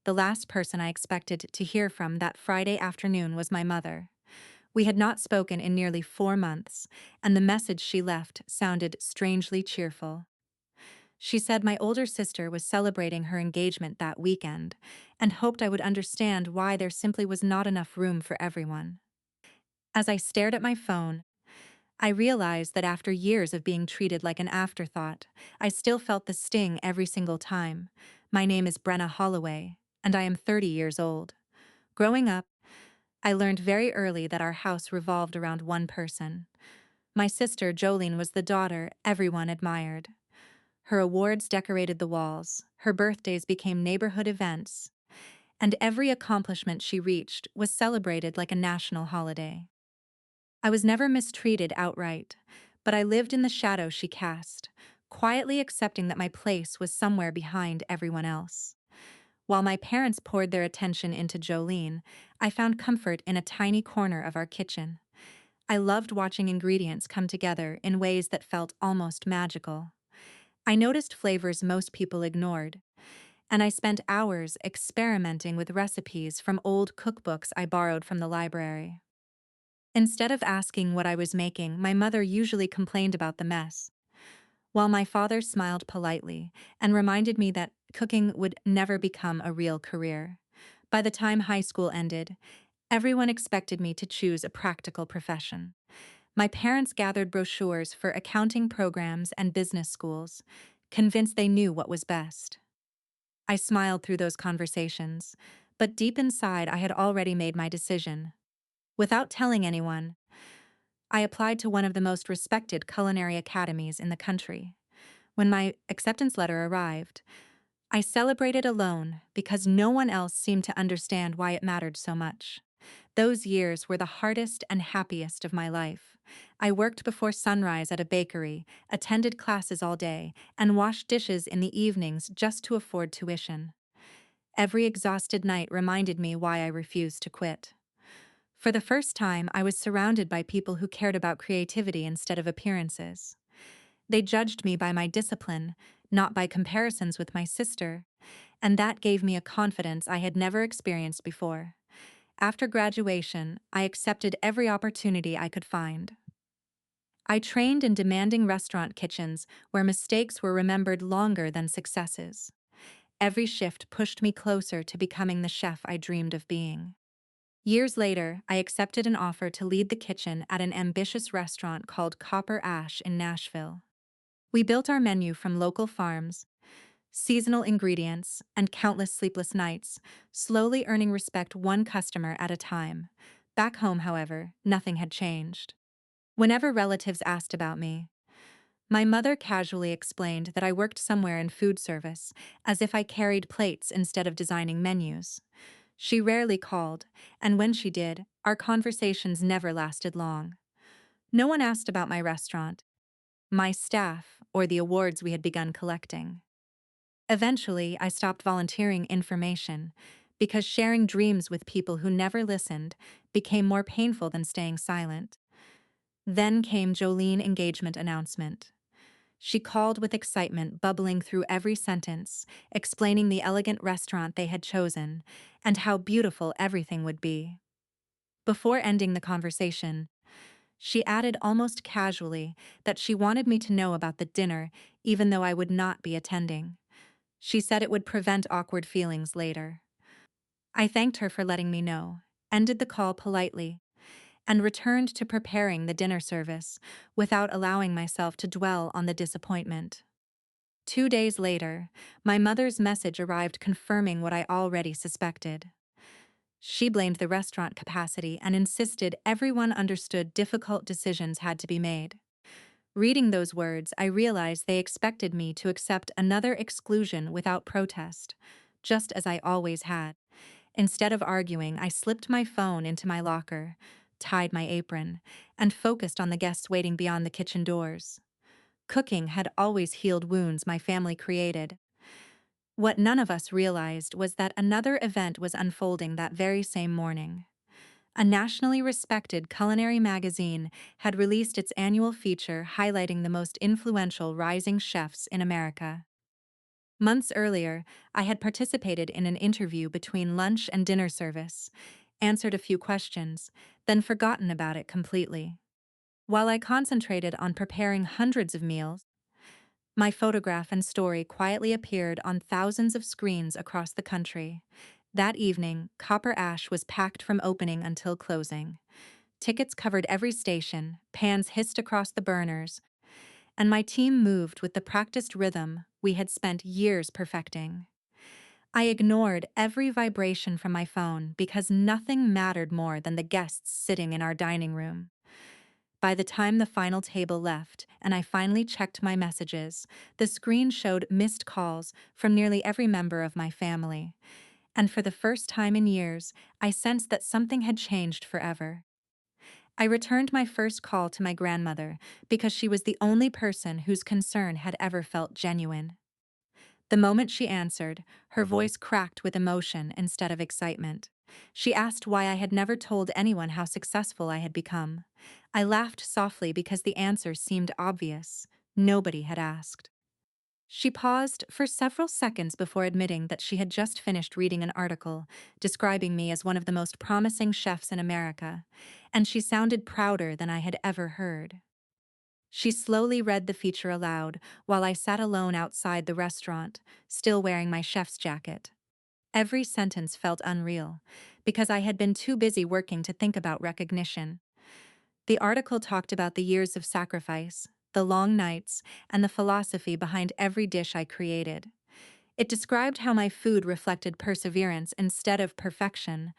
the last person I expected to hear from that Friday afternoon was my mother. We had not spoken in nearly 4 months, and the message she left sounded strangely cheerful. She said my older sister was celebrating her engagement that weekend and hoped I would understand why there simply was not enough room for everyone. As I stared at my phone, I realized that after years of being treated like an afterthought, I still felt the sting every single time. My name is Brenna Holloway, and I am 30 years old. Growing up, I learned very early that our house revolved around one person. My sister, Jolene, was the daughter everyone admired. Her awards decorated the walls, her birthdays became neighborhood events, and every accomplishment she reached was celebrated like a national holiday. I was never mistreated outright, but I lived in the shadow she cast, quietly accepting that my place was somewhere behind everyone else. While my parents poured their attention into Jolene, I found comfort in a tiny corner of our kitchen. I loved watching ingredients come together in ways that felt almost magical. I noticed flavors most people ignored, and I spent hours experimenting with recipes from old cookbooks I borrowed from the library. Instead of asking what I was making, my mother usually complained about the mess, while my father smiled politely and reminded me that cooking would never become a real career. By the time high school ended, everyone expected me to choose a practical profession. My parents gathered brochures for accounting programs and business schools, convinced they knew what was best. I smiled through those conversations, but deep inside I had already made my decision. Without telling anyone, I applied to one of the most respected culinary academies in the country. When my acceptance letter arrived, I celebrated alone because no one else seemed to understand why it mattered so much. Those years were the hardest and happiest of my life. I worked before sunrise at a bakery, attended classes all day, and washed dishes in the evenings just to afford tuition. Every exhausted night reminded me why I refused to quit. For the first time, I was surrounded by people who cared about creativity instead of appearances. They judged me by my discipline, not by comparisons with my sister, and that gave me a confidence I had never experienced before. After graduation, I accepted every opportunity I could find. I trained in demanding restaurant kitchens where mistakes were remembered longer than successes. Every shift pushed me closer to becoming the chef I dreamed of being. Years later, I accepted an offer to lead the kitchen at an ambitious restaurant called Copper Ash in Nashville. We built our menu from local farms, seasonal ingredients, and countless sleepless nights, slowly earning respect one customer at a time. Back home, however, nothing had changed. Whenever relatives asked about me, my mother casually explained that I worked somewhere in food service, as if I carried plates instead of designing menus. She rarely called, and when she did, our conversations never lasted long. No one asked about my restaurant, my staff, or the awards we had begun collecting. Eventually, I stopped volunteering information because sharing dreams with people who never listened became more painful than staying silent. Then came Jolene's engagement announcement. She called with excitement bubbling through every sentence, explaining the elegant restaurant they had chosen and how beautiful everything would be. Before ending the conversation, she added almost casually that she wanted me to know about the dinner even though I would not be attending. She said it would prevent awkward feelings later. I thanked her for letting me know, ended the call politely, and returned to preparing the dinner service without allowing myself to dwell on the disappointment. 2 days later, my mother's message arrived confirming what I already suspected. She blamed the restaurant capacity and insisted everyone understood difficult decisions had to be made. Reading those words, I realized they expected me to accept another exclusion without protest, just as I always had. Instead of arguing, I slipped my phone into my locker, tied my apron, and focused on the guests waiting beyond the kitchen doors. Cooking had always healed wounds my family created. What none of us realized was that another event was unfolding that very same morning. A nationally respected culinary magazine had released its annual feature highlighting the most influential rising chefs in America. Months earlier, I had participated in an interview between lunch and dinner service, answered a few questions, then forgotten about it completely. While I concentrated on preparing hundreds of meals, my photograph and story quietly appeared on thousands of screens across the country. That evening, Copper Ash was packed from opening until closing. Tickets covered every station, pans hissed across the burners, and my team moved with the practiced rhythm we had spent years perfecting. I ignored every vibration from my phone because nothing mattered more than the guests sitting in our dining room. By the time the final table left and I finally checked my messages, the screen showed missed calls from nearly every member of my family. And for the first time in years, I sensed that something had changed forever. I returned my first call to my grandmother because she was the only person whose concern had ever felt genuine. The moment she answered, her voice cracked with emotion instead of excitement. She asked why I had never told anyone how successful I had become. I laughed softly because the answer seemed obvious. Nobody had asked. She paused for several seconds before admitting that she had just finished reading an article describing me as one of the most promising chefs in America, and she sounded prouder than I had ever heard. She slowly read the feature aloud while I sat alone outside the restaurant, still wearing my chef's jacket. Every sentence felt unreal, because I had been too busy working to think about recognition. The article talked about the years of sacrifice, the long nights, and the philosophy behind every dish I created. It described how my food reflected perseverance instead of perfection,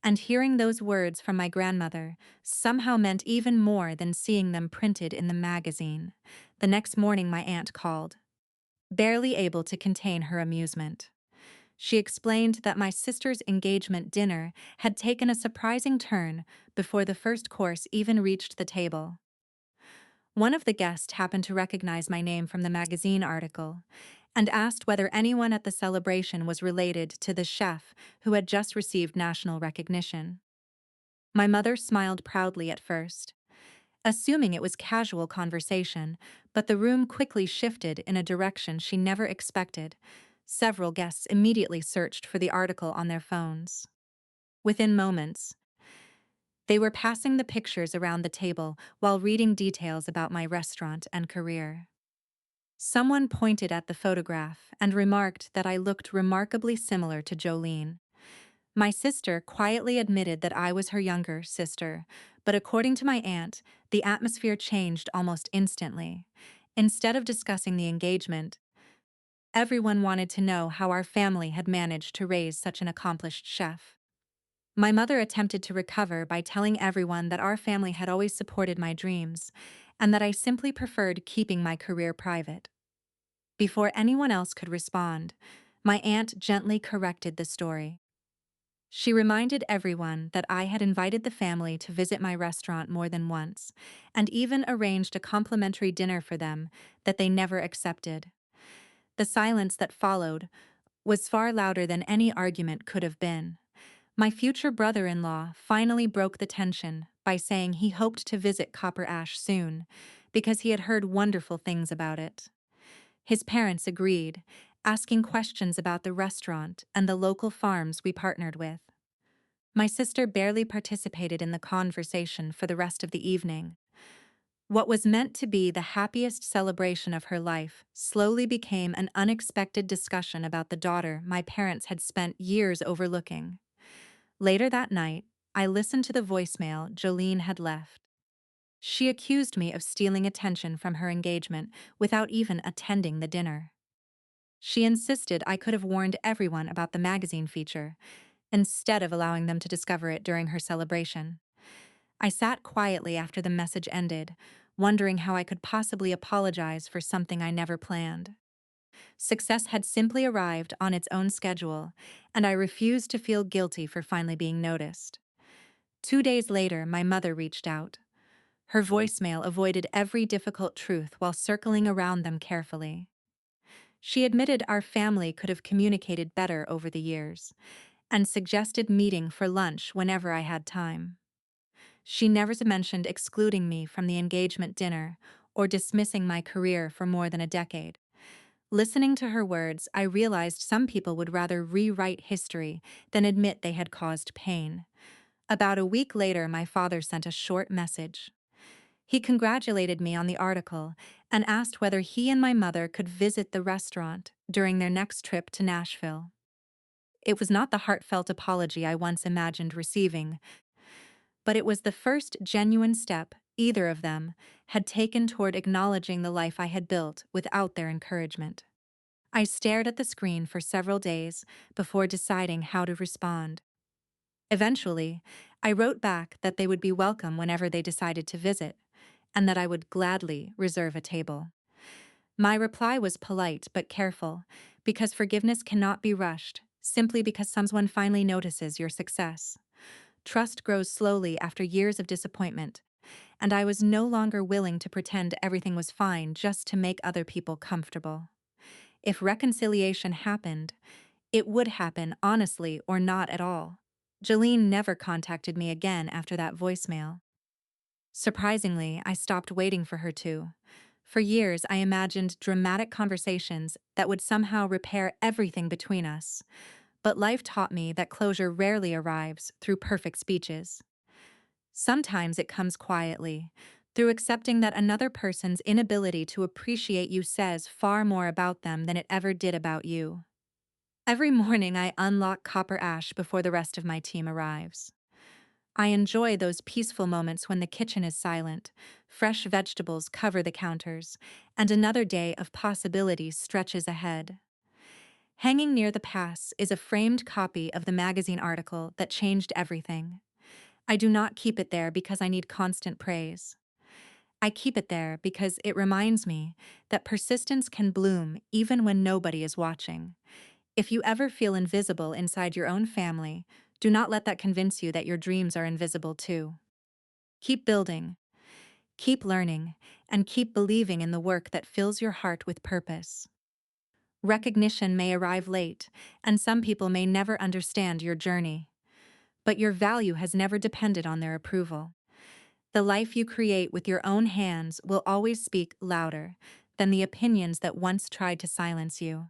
and hearing those words from my grandmother somehow meant even more than seeing them printed in the magazine. The next morning, my aunt called, barely able to contain her amusement. She explained that my sister's engagement dinner had taken a surprising turn before the first course even reached the table. One of the guests happened to recognize my name from the magazine article and asked whether anyone at the celebration was related to the chef who had just received national recognition. My mother smiled proudly at first, assuming it was casual conversation, but the room quickly shifted in a direction she never expected. Several guests immediately searched for the article on their phones. Within moments, they were passing the pictures around the table while reading details about my restaurant and career. Someone pointed at the photograph and remarked that I looked remarkably similar to Jolene. My sister quietly admitted that I was her younger sister, but according to my aunt, the atmosphere changed almost instantly. Instead of discussing the engagement, everyone wanted to know how our family had managed to raise such an accomplished chef. My mother attempted to recover by telling everyone that our family had always supported my dreams, and that I simply preferred keeping my career private. Before anyone else could respond, my aunt gently corrected the story. She reminded everyone that I had invited the family to visit my restaurant more than once, and even arranged a complimentary dinner for them that they never accepted. The silence that followed was far louder than any argument could have been. My future brother-in-law finally broke the tension by saying he hoped to visit Copper Ash soon, because he had heard wonderful things about it. His parents agreed, asking questions about the restaurant and the local farms we partnered with. My sister barely participated in the conversation for the rest of the evening. What was meant to be the happiest celebration of her life slowly became an unexpected discussion about the daughter my parents had spent years overlooking. Later that night, I listened to the voicemail Jolene had left. She accused me of stealing attention from her engagement without even attending the dinner. She insisted I could have warned everyone about the magazine feature, instead of allowing them to discover it during her celebration. I sat quietly after the message ended, wondering how I could possibly apologize for something I never planned. Success had simply arrived on its own schedule, and I refused to feel guilty for finally being noticed. 2 days later, my mother reached out. Her voicemail avoided every difficult truth while circling around them carefully. She admitted our family could have communicated better over the years, and suggested meeting for lunch whenever I had time. She never mentioned excluding me from the engagement dinner or dismissing my career for more than a decade. Listening to her words, I realized some people would rather rewrite history than admit they had caused pain. About a week later, my father sent a short message. He congratulated me on the article and asked whether he and my mother could visit the restaurant during their next trip to Nashville. It was not the heartfelt apology I once imagined receiving, but it was the first genuine step either of them had taken toward acknowledging the life I had built without their encouragement. I stared at the screen for several days before deciding how to respond. Eventually, I wrote back that they would be welcome whenever they decided to visit, and that I would gladly reserve a table. My reply was polite but careful, because forgiveness cannot be rushed simply because someone finally notices your success. Trust grows slowly after years of disappointment, and I was no longer willing to pretend everything was fine just to make other people comfortable. If reconciliation happened, it would happen honestly or not at all. Jolene never contacted me again after that voicemail. Surprisingly, I stopped waiting for her to. For years, I imagined dramatic conversations that would somehow repair everything between us. But life taught me that closure rarely arrives through perfect speeches. Sometimes it comes quietly, through accepting that another person's inability to appreciate you says far more about them than it ever did about you. Every morning, I unlock copper ash before the rest of my team arrives. I enjoy those peaceful moments when the kitchen is silent, fresh vegetables cover the counters, and another day of possibilities stretches ahead. Hanging near the pass is a framed copy of the magazine article that changed everything. I do not keep it there because I need constant praise. I keep it there because it reminds me that persistence can bloom even when nobody is watching. If you ever feel invisible inside your own family, do not let that convince you that your dreams are invisible too. Keep building, keep learning, and keep believing in the work that fills your heart with purpose. Recognition may arrive late, and some people may never understand your journey, but your value has never depended on their approval. The life you create with your own hands will always speak louder than the opinions that once tried to silence you.